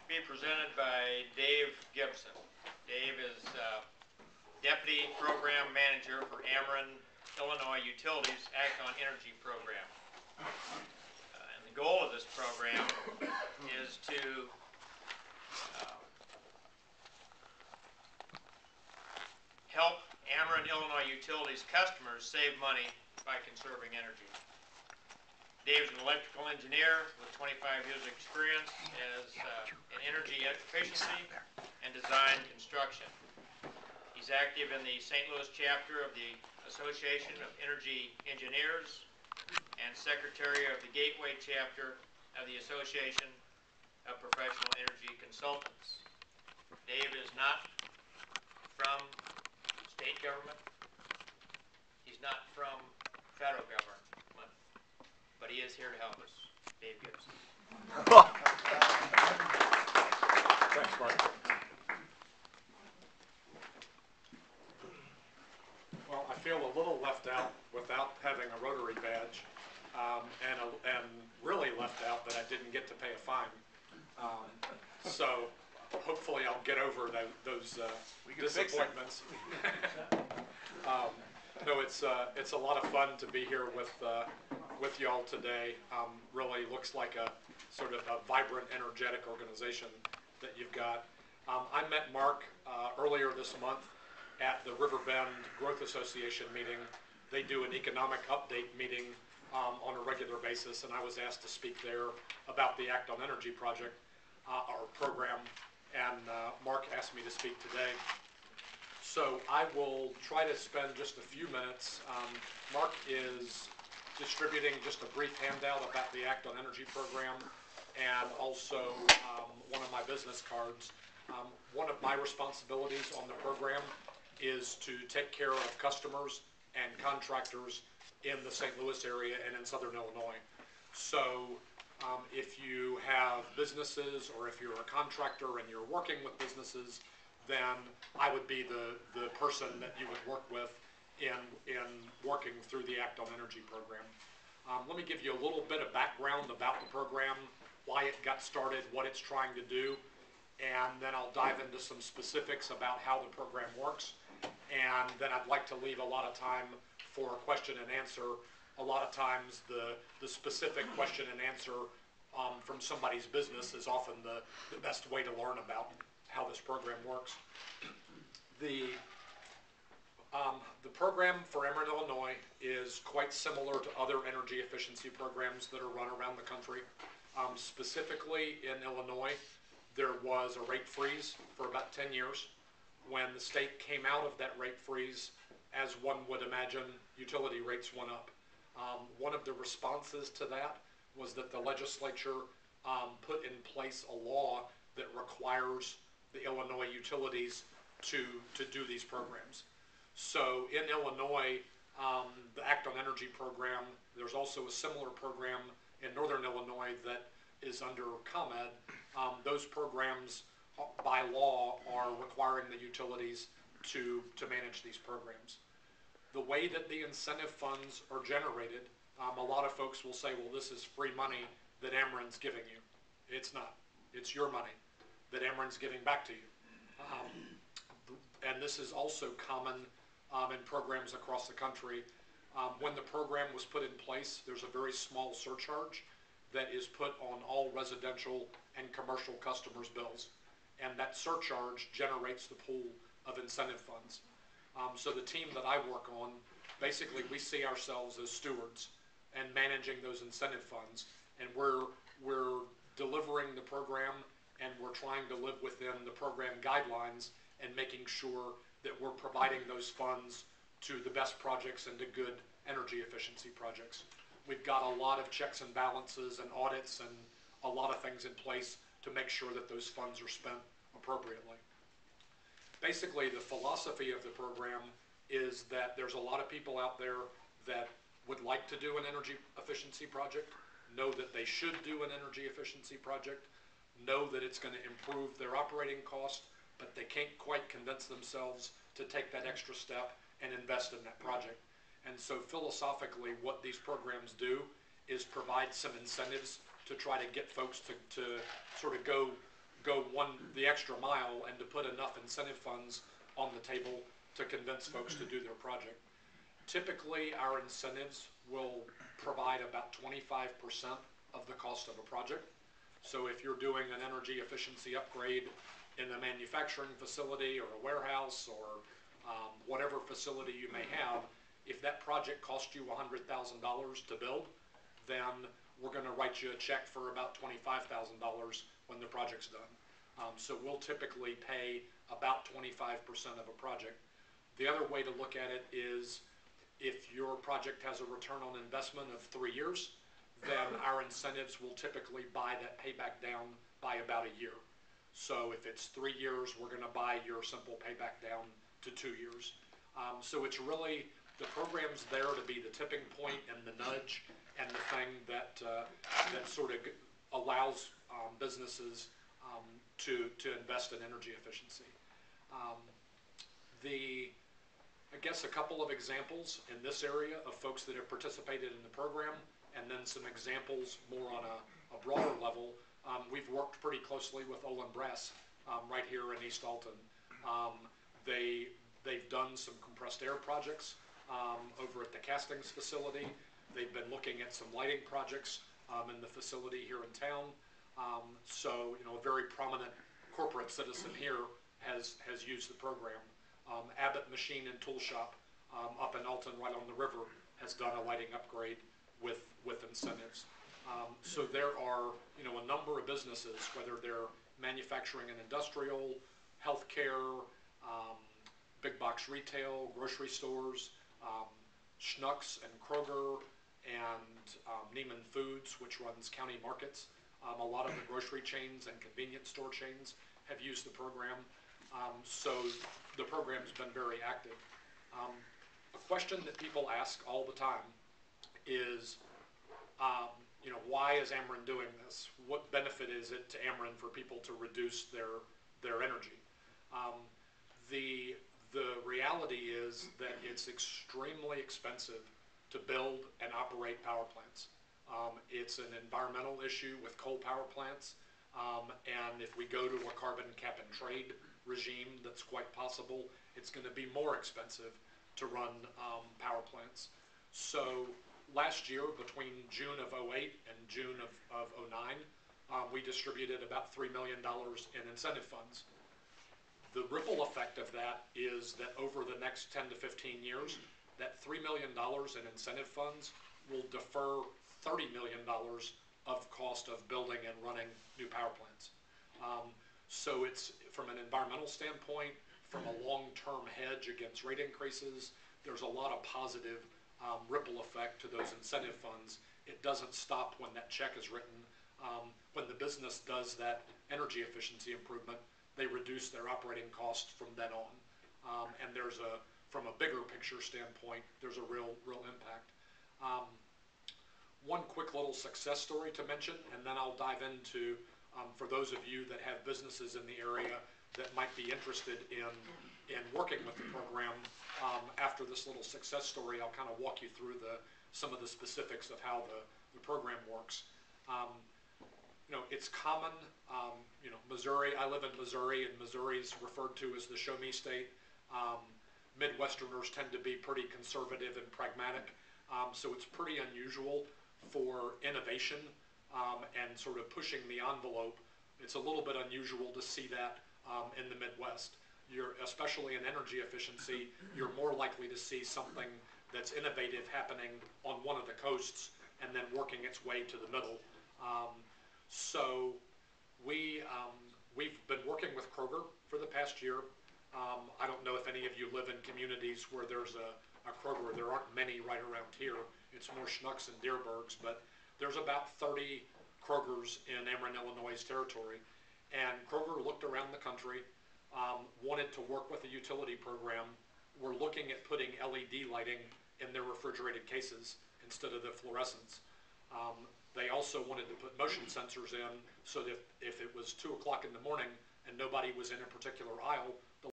be presented by Dave Gibson. Dave is Deputy Program Manager for Ameren, Illinois Utilities Act on Energy Program. And the goal of this program is to help Ameren, Illinois Utilities customers save money by conserving energy. Dave's an electrical engineer with 25 years of experience as in energy efficiency and design construction. He's active in the St. Louis chapter of the Association of Energy Engineers and Secretary of the Gateway chapter of the Association of Professional Energy Consultants. Dave is not from state government. He's not from federal government. But he is here to help us. Dave Gibson. Thanks, Mark. Well, I feel a little left out without having a Rotary badge, and really left out that I didn't get to pay a fine. So hopefully I'll get over those disappointments. No, it's a lot of fun to be here with y'all today. Really looks like a sort of a vibrant, energetic organization that you've got. I met Mark earlier this month at the Riverbend Growth Association meeting. They do an economic update meeting on a regular basis, and I was asked to speak there about the Act on Energy project, our program, and Mark asked me to speak today. So I will try to spend just a few minutes. Mark is distributing just a brief handout about the Act on Energy program and also one of my business cards. One of my responsibilities on the program is to take care of customers and contractors in the St. Louis area and in Southern Illinois. So if you have businesses or if you're a contractor and you're working with businesses, then I would be the person that you would work with in working through the Act on Energy program. Let me give you a little bit of background about the program, why it got started, what it's trying to do, and then I'll dive into some specifics about how the program works. And then I'd like to leave a lot of time for question and answer. A lot of times the specific question and answer from somebody's business is often the best way to learn about how this program works. The program for Ameren, Illinois is quite similar to other energy efficiency programs that are run around the country. Specifically in Illinois, there was a rate freeze for about 10 years. When the state came out of that rate freeze, as one would imagine, utility rates went up. One of the responses to that was that the legislature put in place a law that requires the Illinois utilities to do these programs. So in Illinois, the Act on Energy program, there's also a similar program in Northern Illinois that is under ComEd. Those programs by law are requiring the utilities to manage these programs. The way that the incentive funds are generated, a lot of folks will say, well, this is free money that Ameren's giving you. It's not. It's your money that Ameren's giving back to you. And this is also common in programs across the country. When the program was put in place, there's a very small surcharge that is put on all residential and commercial customers' bills. And that surcharge generates the pool of incentive funds. So the team that I work on, basically we see ourselves as stewards and managing those incentive funds. And we're delivering the program, and we're trying to live within the program guidelines and making sure that we're providing those funds to the best projects and to good energy efficiency projects. We've got a lot of checks and balances and audits and a lot of things in place to make sure that those funds are spent appropriately. Basically, the philosophy of the program is that there's a lot of people out there that would like to do an energy efficiency project, know that they should do an energy efficiency project, know that it's going to improve their operating cost, but they can't quite convince themselves to take that extra step and invest in that project. And so philosophically, what these programs do is provide some incentives to try to get folks to sort of go go the extra mile and to put enough incentive funds on the table to convince folks to do their project. Typically, our incentives will provide about 25% of the cost of a project. So if you're doing an energy efficiency upgrade in a manufacturing facility or a warehouse or whatever facility you may have, if that project cost you $100,000 to build, then we're going to write you a check for about $25,000 when the project's done. So we'll typically pay about 25% of a project. The other way to look at it is if your project has a return on investment of 3 years, then our incentives will typically buy that payback down by about a year. So if it's 3 years, we're going to buy your simple payback down to 2 years. So it's really, the program's there to be the tipping point and the nudge and the thing that sort of allows businesses to invest in energy efficiency. I guess a couple of examples in this area of folks that have participated in the program, and then some examples more on a broader level. We've worked pretty closely with Olin Brass right here in East Alton. They've done some compressed air projects over at the castings facility. They've been looking at some lighting projects in the facility here in town. So, a very prominent corporate citizen here has used the program. Abbott Machine and Tool Shop up in Alton, right on the river, has done a lighting upgrade with incentives. So there are, a number of businesses, whether they're manufacturing and industrial, healthcare, big box retail, grocery stores, Schnucks and Kroger, and Neiman Foods, which runs county markets. A lot of the grocery chains and convenience store chains have used the program. So the program's been very active. A question that people ask all the time is, why is Ameren doing this? What benefit is it to Ameren for people to reduce their energy? The reality is that it's extremely expensive to build and operate power plants. It's an environmental issue with coal power plants, and if we go to a carbon cap and trade regime, that's quite possible, it's going to be more expensive to run power plants. So last year, between June of 2008 and June of 2009, we distributed about $3 million in incentive funds. The ripple effect of that is that over the next 10 to 15 years, that $3 million in incentive funds will defer $30 million of cost of building and running new power plants. So it's, from an environmental standpoint, from a long-term hedge against rate increases, there's a lot of positive ripple effect to those incentive funds. It doesn't stop when that check is written. When the business does that energy efficiency improvement, they reduce their operating costs from then on. And from a bigger picture standpoint, there's a real impact. One quick little success story to mention, and then I'll dive into, for those of you that have businesses in the area that might be interested in working with the program. After this little success story, I'll kind of walk you through some of the specifics of how the program works. It's common, Missouri, I live in Missouri, and Missouri's referred to as the show me state. Midwesterners tend to be pretty conservative and pragmatic, so it's pretty unusual for innovation and sort of pushing the envelope. It's a little bit unusual to see that in the Midwest. Especially in energy efficiency, you're more likely to see something that's innovative happening on one of the coasts and then working its way to the middle. So we've been working with Kroger for the past year. I don't know if any of you live in communities where there's a Kroger. There aren't many right around here. It's more Schnucks and Deerbergs, but there's about 30 Krogers in Ameren, Illinois' territory. And Kroger looked around the country, wanted to work with the utility program. We're looking at putting LED lighting in their refrigerated cases instead of the fluorescents. They also wanted to put motion sensors in so that if it was 2 o'clock in the morning and nobody was in a particular aisle,